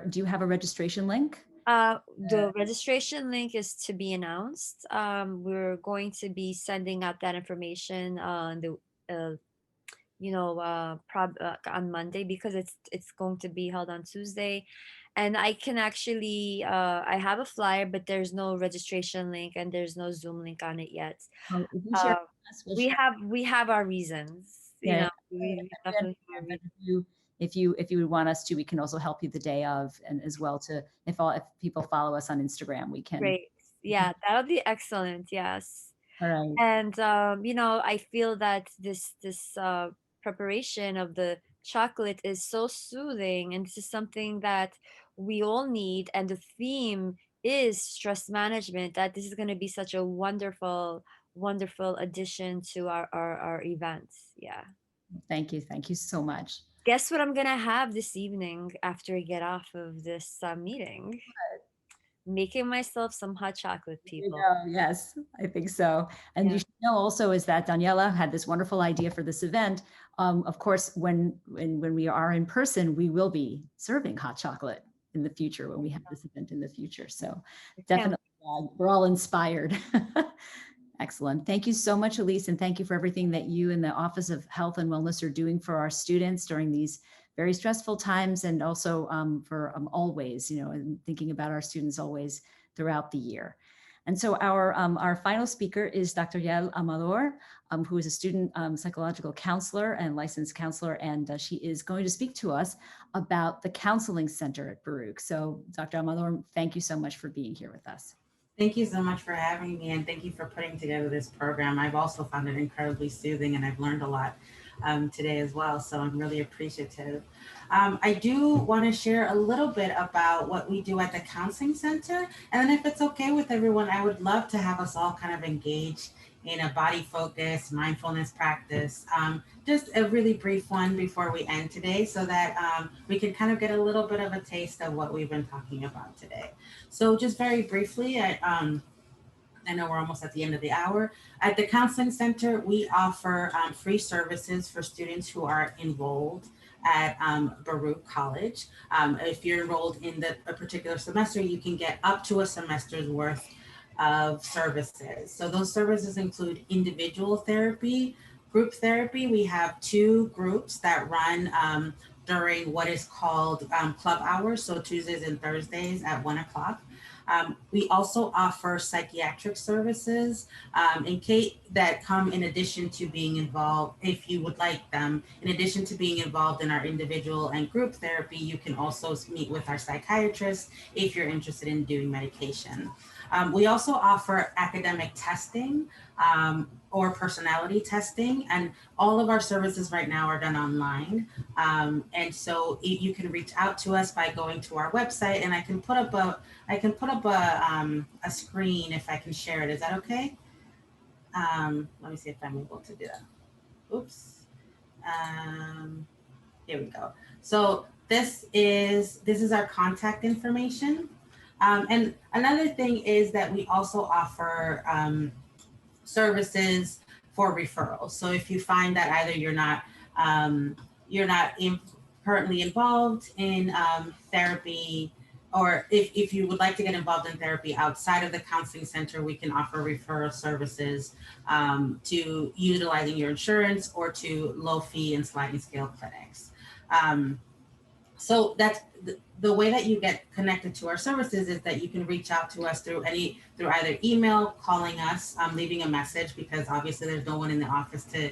do you have a registration link?
The registration link is to be announced. We're going to be sending out that information on Monday, because it's going to be held on Tuesday. And I can actually, I have a flyer, but there's no registration link and there's no Zoom link on it yet. We have our reasons.
Yeah.
We definitely have reasons.
If you would want us to, we can also help you the day of, and as well if people follow us on Instagram, we can.
Great. Yeah, that'll be excellent. Yes.
All right.
And I feel that this preparation of the chocolate is so soothing, and this is something that we all need. And the theme is stress management. That this is going to be such a wonderful addition to our events. Yeah.
Thank you so much.
Guess what I'm gonna have this evening after I get off of this meeting? Making myself some hot chocolate, people.
Yes, I think so. And
Yeah.
you should know also is that Daniela had this wonderful idea for this event. Of course, when we are in person, we will be serving hot chocolate in the future when we have this event in the future. So definitely, we're all inspired. Excellent. Thank you so much, Elise. And thank you for everything that you and the Office of Health and Wellness are doing for our students during these very stressful times, and also for always, and thinking about our students always throughout the year. And so our final speaker is Dr. Yael Amador, who is a student psychological counselor and licensed counselor, and she is going to speak to us about the Counseling Center at Baruch. So Dr. Amador, thank you so much for being here with us.
Thank you so much for having me, and thank you for putting together this program. I've also found it incredibly soothing, and I've learned a lot today as well, so I'm really appreciative. I do want to share a little bit about what we do at the Counseling Center, and then if it's okay with everyone, I would love to have us all kind of engage in a body focus, mindfulness practice. Just a really brief one before we end today so that we can kind of get a little bit of a taste of what we've been talking about today. So just very briefly, I know we're almost at the end of the hour. At the Counseling Center, we offer free services for students who are enrolled at Baruch College. If you're enrolled in a particular semester, you can get up to a semester's worth of services. So those services include individual therapy, group therapy. We have 2 groups that run during what is called club hours, so Tuesdays and Thursdays at 1 o'clock. We also offer psychiatric services that come in addition to being involved, if you would like them. In addition to being involved in our individual and group therapy, you can also meet with our psychiatrist if you're interested in doing medication. We also offer academic testing or personality testing, and all of our services right now are done online. And so you can reach out to us by going to our website, and I can put up a screen if I can share it. Is that okay? Let me see if I'm able to do that. Oops. Here we go. So this is our contact information. And another thing is that we also offer services for referrals. So if you find that either you're not currently involved in therapy, or if you would like to get involved in therapy outside of the Counseling Center, we can offer referral services to utilizing your insurance or to low fee and sliding scale clinics. So that's the way that you get connected to our services is that you can reach out to us through either email, calling us, leaving a message, because obviously there's no one in the office to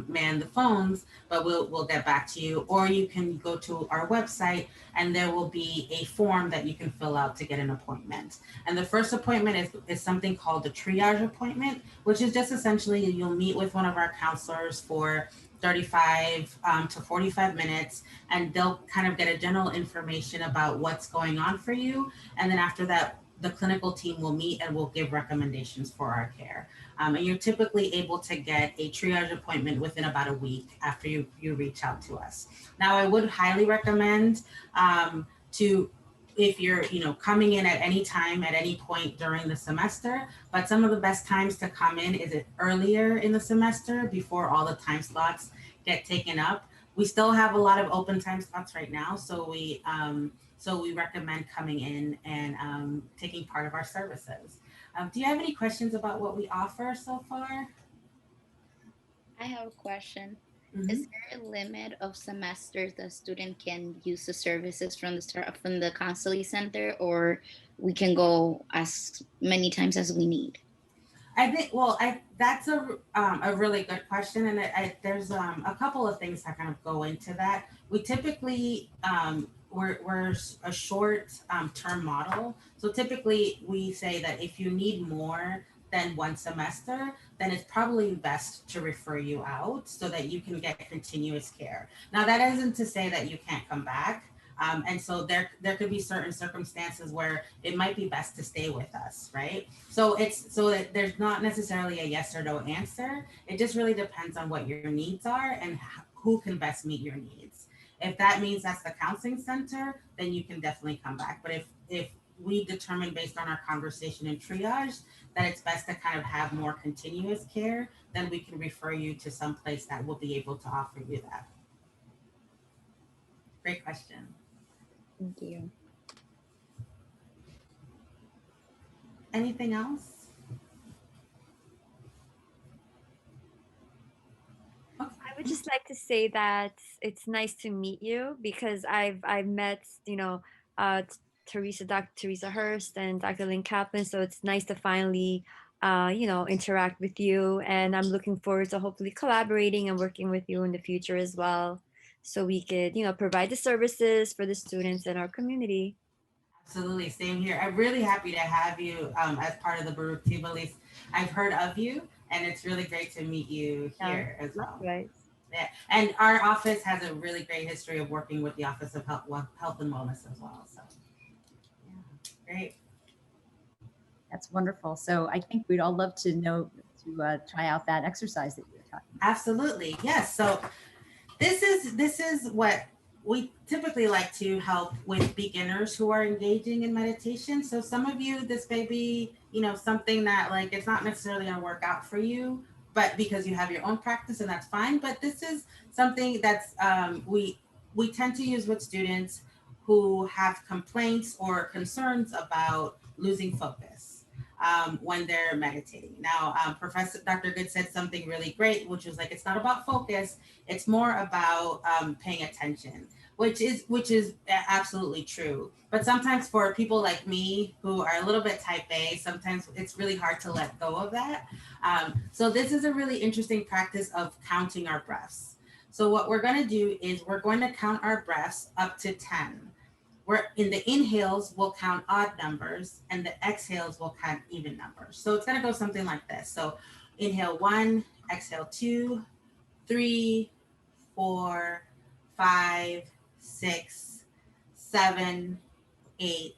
man the phones, but we'll get back to you. Or you can go to our website and there will be a form that you can fill out to get an appointment. And the first appointment is something called the triage appointment, which is just essentially you'll meet with one of our counselors for 35 to 45 minutes, and they'll kind of get a general information about what's going on for you. And then after that, the clinical team will meet and will give recommendations for our care. And you're typically able to get a triage appointment within about a week after you reach out to us. Now, I would highly recommend if you're coming in at any time, at any point during the semester, but some of the best times to come in is earlier in the semester before all the time slots get taken up. We still have a lot of open time slots right now, so we recommend coming in and taking part of our services. Do you have any questions about what we offer so far?
I have a question.
Mm-hmm.
Is there a limit of semesters the student can use the services from the counseling center, or we can go as many times as we need?
I think, that's a really good question. And there's a couple of things that kind of go into that. We typically, we're a short term model. So typically we say that if you need more than 1 semester, then it's probably best to refer you out so that you can get continuous care. Now, that isn't to say that you can't come back. And so there could be certain circumstances where it might be best to stay with us, right? So there's not necessarily a yes or no answer. It just really depends on what your needs are and who can best meet your needs. If that means that's the counseling center, then you can definitely come back. But if we determine based on our conversation and triage that it's best to kind of have more continuous care, then we can refer you to some place that will be able to offer you that. Great question.
Thank you.
Anything else?
I would just like to say that it's nice to meet you, because I've met Dr. Teresa Hurst and Dr. Lynn Kaplan, so it's nice to finally interact with you, and I'm looking forward to hopefully collaborating and working with you in the future as well, so we could provide the services for the students in our community.
Absolutely, same here. I'm really happy to have you as part of the Baruch team. At least I've heard of you, and it's really great to meet you here as well.
Right.
Yeah, and our office has a really great history of working with the Office of Health and Wellness as well. So, yeah, great.
That's wonderful. So I think we'd all love to know to try out that exercise that you were talking about.
Absolutely, yes. So this is what we typically like to help with beginners who are engaging in meditation. So some of you, this may be, something that like it's not necessarily going to work out for you, but because you have your own practice, and that's fine. But this is something that's we tend to use with students who have complaints or concerns about losing focus when they're meditating. Now, Professor Dr. Good said something really great, which was like, it's not about focus, it's more about paying attention, which is absolutely true. But sometimes for people like me who are a little bit type A, sometimes it's really hard to let go of that. So this is a really interesting practice of counting our breaths. So what we're going to do is we're going to count our breaths up to 10. Where in the inhales, we'll count odd numbers, and the exhales will count even numbers. So it's going to go something like this. So inhale 1, exhale 2, 3, 4, 5, 6, 7, 8,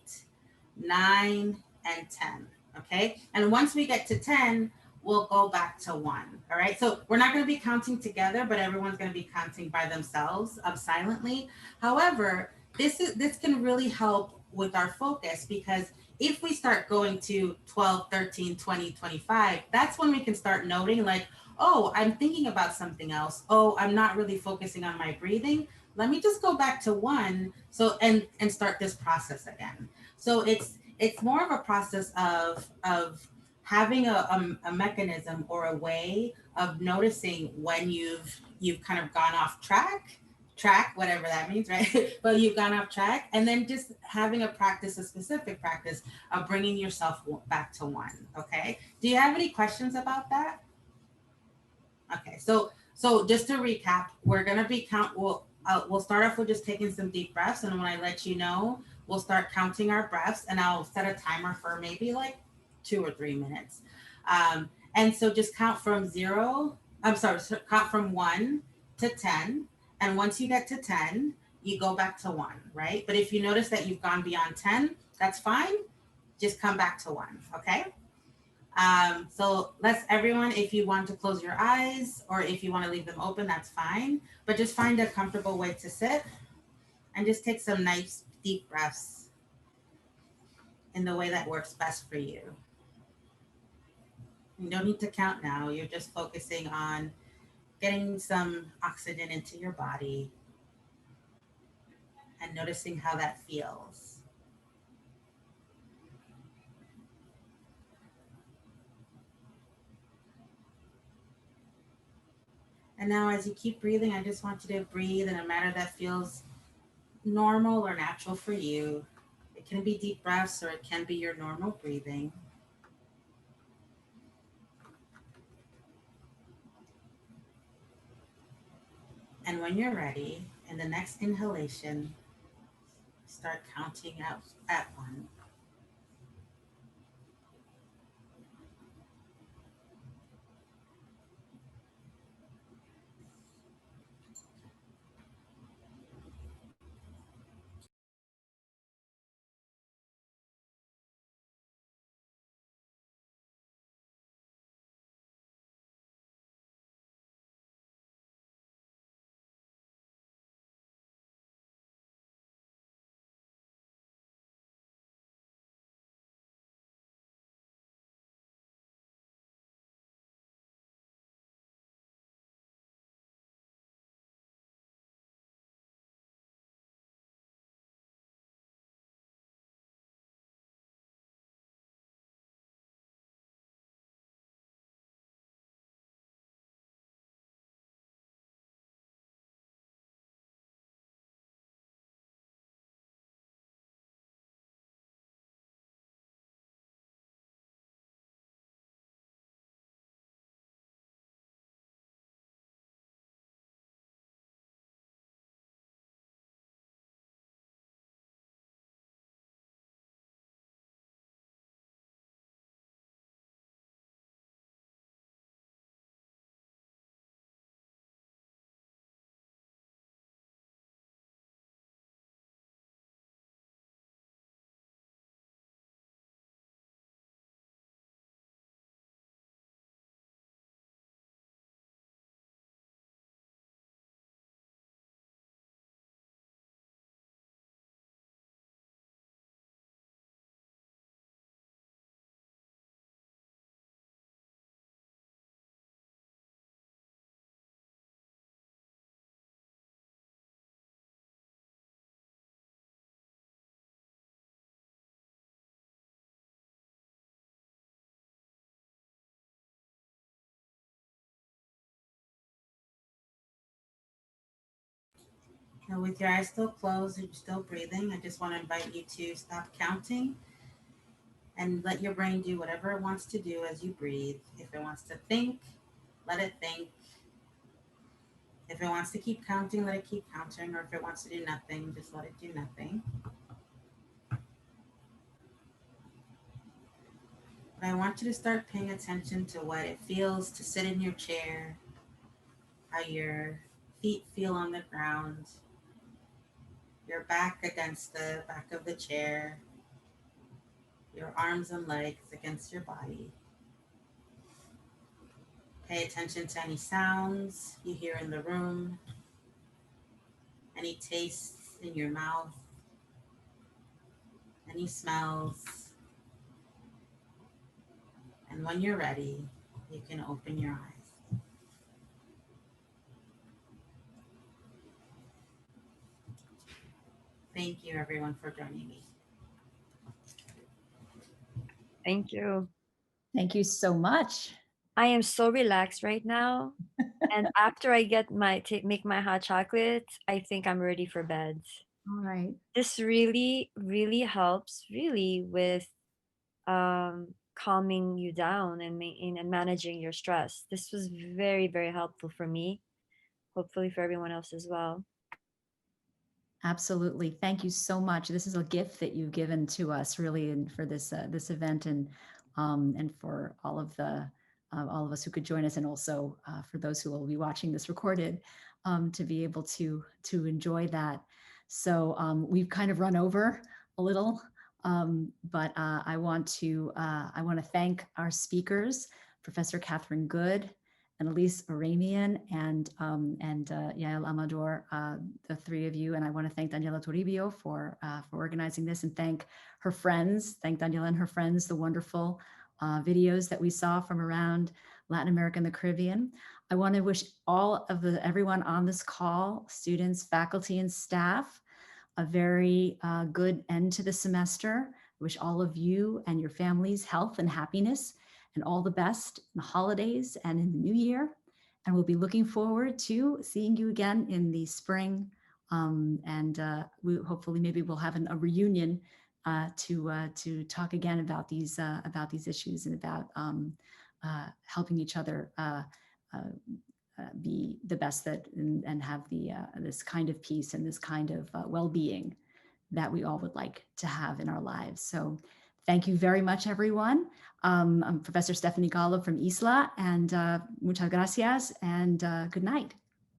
9, and 10. Okay. And once we get to 10, we'll go back to 1. All right. So we're not going to be counting together, but everyone's going to be counting by themselves silently. However, this can really help with our focus, because if we start going to 12, 13, 20, 25, that's when we can start noting like, oh, I'm thinking about something else. Oh, I'm not really focusing on my breathing. Let me just go back to 1. So, and start this process again. So it's more of a process of having a mechanism or a way of noticing when you've kind of gone off track, whatever that means, right? But you've gone off track, and then just having a specific practice of bringing yourself back to 1. Okay. Do you have any questions about that? Okay. So just to recap, we're going to be we'll start off with just taking some deep breaths. And when I let you know, we'll start counting our breaths, and I'll set a timer for maybe like 2 or 3 minutes. And so just count from 1 to 10. And once you get to 10, you go back to 1, right? But if you notice that you've gone beyond 10, that's fine. Just come back to 1, okay? So everyone, if you want to close your eyes or if you want to leave them open, that's fine. But just find a comfortable way to sit and just take some nice deep breaths in the way that works best for you. You don't need to count now. You're just focusing on getting some oxygen into your body and noticing how that feels. And now as you keep breathing, I just want you to breathe in a manner that feels normal or natural for you. It can be deep breaths or it can be your normal breathing. And when you're ready, in the next inhalation, start counting out at 1. Now with your eyes still closed and you're still breathing, I just want to invite you to stop counting and let your brain do whatever it wants to do as you breathe. If it wants to think, let it think. If it wants to keep counting, let it keep counting. Or if it wants to do nothing, just let it do nothing. But I want you to start paying attention to what it feels to sit in your chair, how your feet feel on the ground, your back against the back of the chair, your arms and legs against your body. Pay attention to any sounds you hear in the room, any tastes in your mouth, any smells. And when you're ready, you can open your eyes. Thank you, everyone, for joining me.
Thank you.
Thank you so much.
I am so relaxed right now. And after I get make my hot chocolate, I think I'm ready for bed.
All right.
This really, really helps really with calming you down and managing your stress. This was very, very helpful for me. Hopefully for everyone else as well.
Absolutely. Thank you so much. This is a gift that you've given to us really, and for this this event, and for all of us who could join us, and also for those who will be watching this recorded, to be able to enjoy that. So we've kind of run over a little, but I want to thank our speakers, Professor Catherine Good, and Elise Aramian, and Yael Amador, the three of you. And I want to thank Daniela Toribio for organizing this, and thank her friends. Thank Daniela and her friends, the wonderful videos that we saw from around Latin America and the Caribbean. I want to wish everyone on this call, students, faculty, and staff, a very good end to the semester. I wish all of you and your families health and happiness, and all the best in the holidays and in the new year. And we'll be looking forward to seeing you again in the spring. We hopefully maybe we'll have a reunion to talk again about these issues, and about helping each other be the best and have this kind of peace and this kind of well-being that we all would like to have in our lives. So thank you very much, everyone. I'm Professor Stephanie Gallo from ISLA, and muchas gracias, and good night.